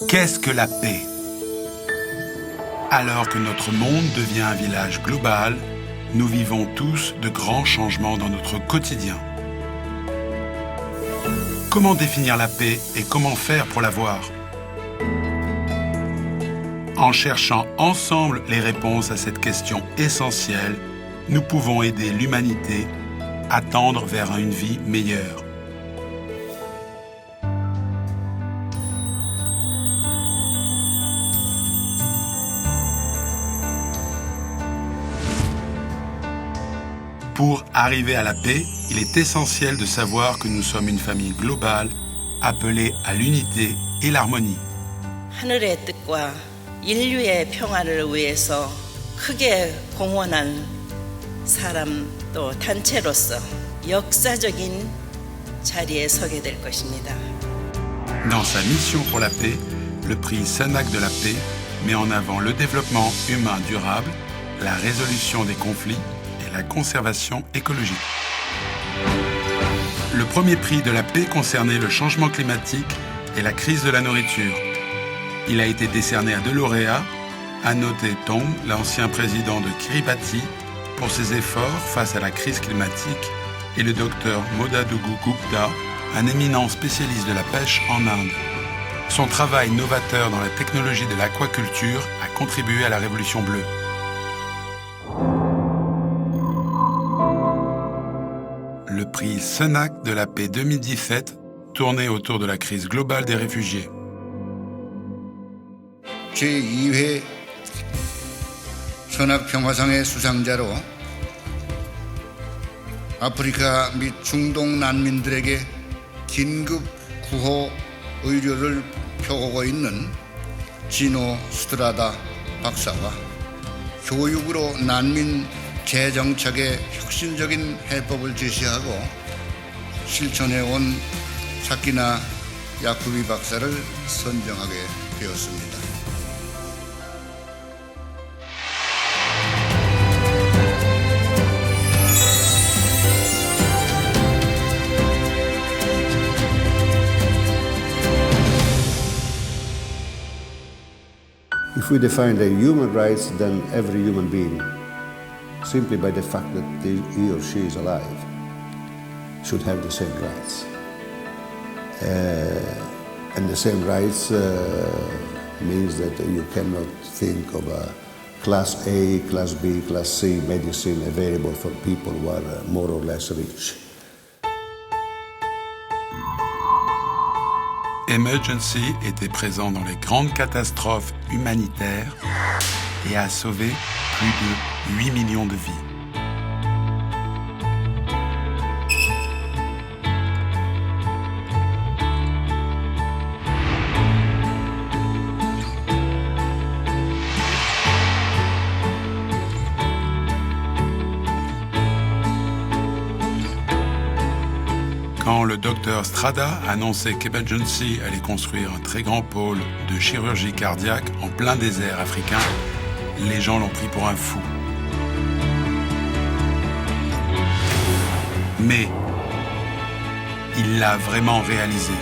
Qu'est-ce que la paix? Alors que notre monde devient un village global, nous vivons tous de grands changements dans notre quotidien. Comment définir la paix et comment faire pour l'avoir? En cherchant ensemble les réponses à cette question essentielle, nous pouvons aider l'humanité à tendre vers une vie meilleure. Pour arriver à la paix, il est essentiel de savoir que nous sommes une famille globale appelée à l'unité et l'harmonie. 하늘의 뜻과 인류의 평화를 위해서 크게 공헌한 사람 또 단체로서 역사적인 자리에 서게 될 것입니다. Dans sa mission pour la paix, le prix Cenac de la paix met en avant le développement humain durable, la résolution des conflits et la conservation écologique. Le premier prix de la paix concernait le changement climatique et la crise de la nourriture. Il a été décerné à deux lauréats, Anote Tong, l'ancien président de Kiribati, pour ses efforts face à la crise climatique, et le docteur Modadugu Gupta, un éminent spécialiste de la pêche en Inde. Son travail novateur dans la technologie de l'aquaculture a contribué à la révolution bleue. Le prix Cenac de la paix 2017 tournait autour de la crise globale des réfugiés. 제2회 선악평화상의 수상자로 아프리카 및 중동 난민들에게 긴급 구호 의료를 펴오고 있는 지노 스트라다 박사가 교육으로 난민 재정착의 혁신적인 해법을 제시하고 실천해온 사키나 야쿠비 박사를 선정하게 되었습니다. If we define the human rights, then every human being, simply by the fact that he or she is alive, should have the same rights. And the same rights means that you cannot think of a class A, class B, class C medicine available for people who are more or less rich. Emergency était présent dans les grandes catastrophes humanitaires et a sauvé plus de 8 millions de vies. Quand le docteur Strada annonçait qu'Emergency allait construire un très grand pôle de chirurgie cardiaque en plein désert africain, les gens l'ont pris pour un fou. Mais il l'a vraiment réalisé.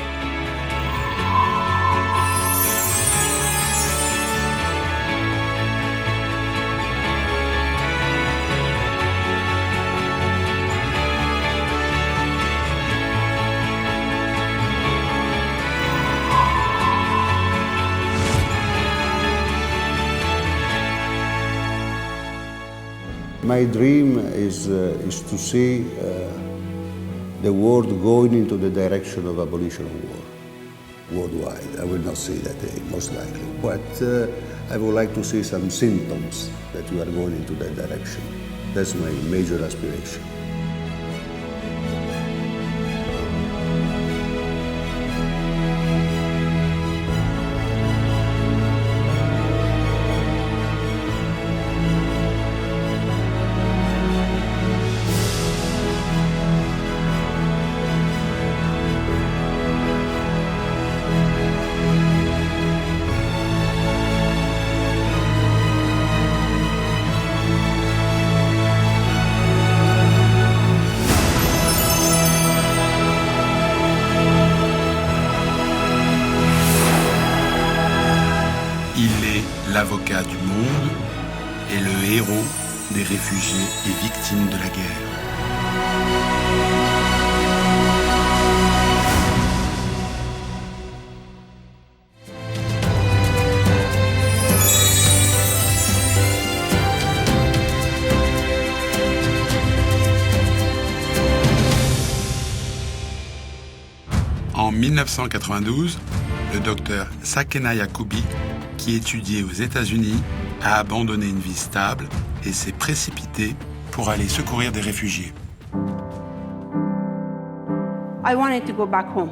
My dream is to see the world going into the direction of abolition of war worldwide. I will not see that most likely, but I would like to see some symptoms that we are going into that direction. That's my major aspiration. l'avocat du monde et le héros des réfugiés et victimes de la guerre. En 1992, le docteur Sakena Yacoubi, qui étudiait aux États-Unis, a abandonné une vie stable et s'est précipité pour aller secourir des réfugiés. I wanted to go back home.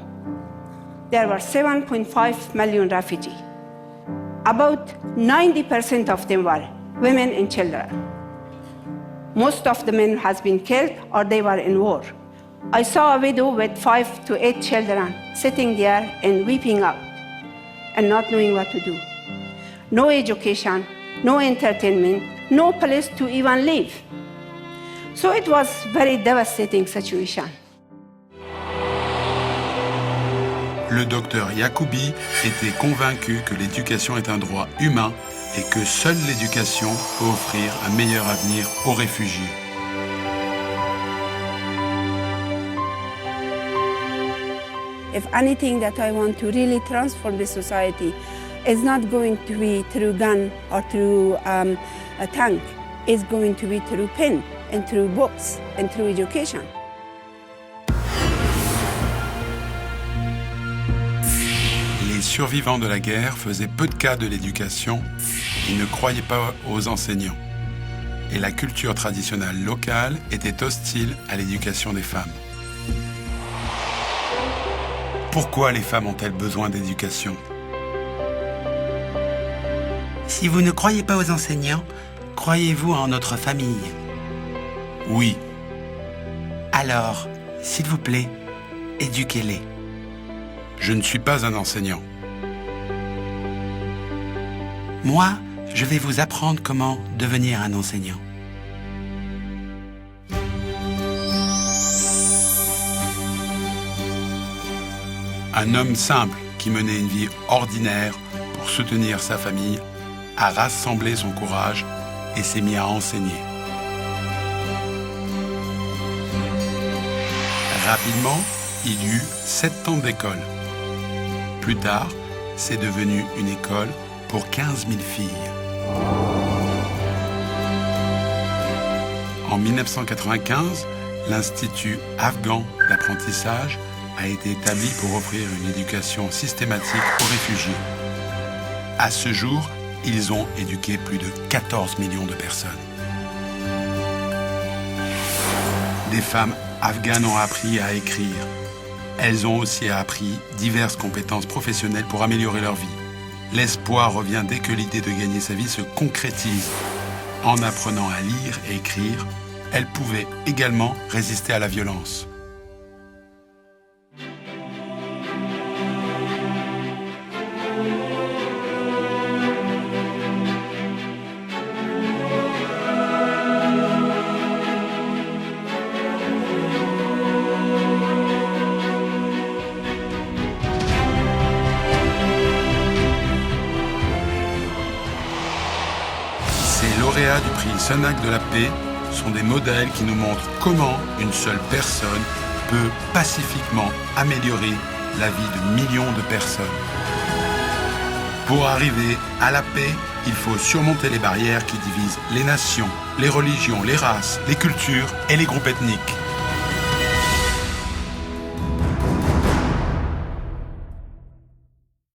There were 7.5 million refugees. About 90% of them were women and children. Most of the men has been killed or they were in war. I saw a widow with 5 to 8 children sitting there and weeping out and not knowing what to do. No education, no entertainment, no place to even live. So it was a very devastating situation. Le docteur Yacoubi était convaincu que l'éducation est un droit humain et que seule l'éducation peut offrir un meilleur avenir aux réfugiés. If anything that I want to really transform the society is not going to be through gun or through a tank, it's going to be through pen and through books and through education. Les survivants de la guerre faisaient peu de cas de l'éducation, ils ne croyaient pas aux enseignants. Et la culture traditionnelle locale était hostile à l'éducation des femmes. Pourquoi les femmes ont-elles besoin d'éducation ? Si vous ne croyez pas aux enseignants, croyez-vous en notre famille ? Oui. Alors, s'il vous plaît, éduquez-les. Je ne suis pas un enseignant. Moi, je vais vous apprendre comment devenir un enseignant. Un homme simple qui menait une vie ordinaire pour soutenir sa famille a rassemblé son courage et s'est mis à enseigner. Rapidement, il eut 7 ans d'école. Plus tard, c'est devenu une école pour 15 000 filles. En 1995, l'Institut afghan d'apprentissage a été établi pour offrir une éducation systématique aux réfugiés. À ce jour, ils ont éduqué plus de 14 millions de personnes. Des femmes afghanes ont appris à écrire. Elles ont aussi appris diverses compétences professionnelles pour améliorer leur vie. L'espoir revient dès que l'idée de gagner sa vie se concrétise. En apprenant à lire et écrire, elles pouvaient également résister à la violence. Ces lauréats du prix Sénac de la paix sont des modèles qui nous montrent comment une seule personne peut pacifiquement améliorer la vie de millions de personnes. Pour arriver à la paix, il faut surmonter les barrières qui divisent les nations, les religions, les races, les cultures et les groupes ethniques.